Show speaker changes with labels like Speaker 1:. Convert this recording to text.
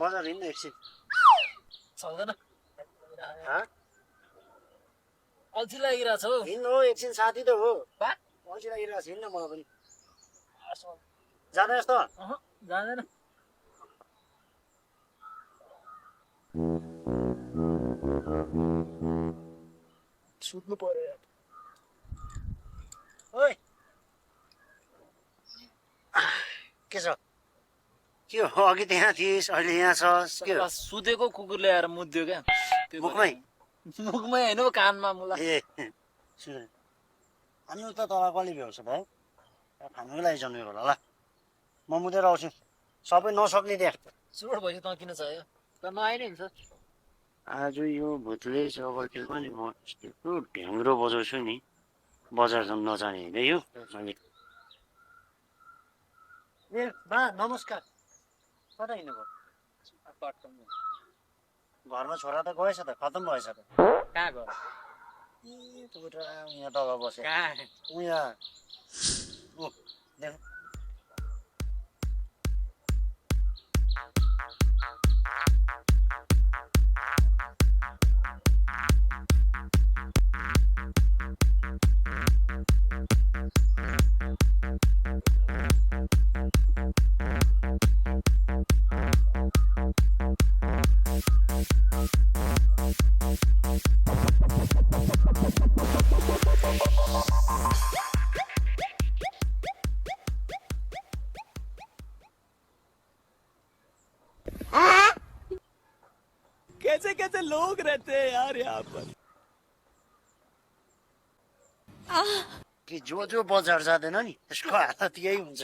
Speaker 1: बजार हिँड्नु एकछिन
Speaker 2: सक्दैन
Speaker 1: हाँ?
Speaker 2: अल्छी लागिरहेको छ हौ
Speaker 1: हिँड्नु हो एकछिन साथी त हो
Speaker 2: बा
Speaker 1: अल्छी लागिरहेको छ हिँड्न मलाई पनि जाँदा जस्तो
Speaker 2: जाँदैन सुत्नु पर्यो
Speaker 1: ओइ के छ के हो अघि त्यहाँ थिइस् अहिले यहाँ छस् के हो
Speaker 2: सुतेको कुकुरले आएर मुद्यो क्या
Speaker 1: मुखमै
Speaker 2: मुखमै होइन हौ कानमा मुला
Speaker 1: ए सुन अनि उता तल कसले भ्याउँछ भाइ खानुको लागि जन्मेको होला ल म मुदेर आउँछु सबै नसक्ने त्यहाँ
Speaker 2: चुरोट भएपछि त किन चाहियो त नआइ नै हुन्छ
Speaker 1: आज यो भुतले जबरखेलमा नि म यस्तो ढ्याङ्ग्रो बजाउँछु नि बजारसम्म नजाने होइन यो अनि ए बा नमस्कार कता हिँड्नुभयो घरमा छोरा त गएछ त खतम भएछ त
Speaker 2: कहाँ गयो
Speaker 1: ए पुरा यहाँ तल बसे
Speaker 2: कहाँ
Speaker 1: उहाँ ओ देख
Speaker 2: कैसे कैसे लोग रहते हैं यार यहाँ पर
Speaker 1: कि जो बजार जाँदैन नि त्यसको हालत यही हुन्छ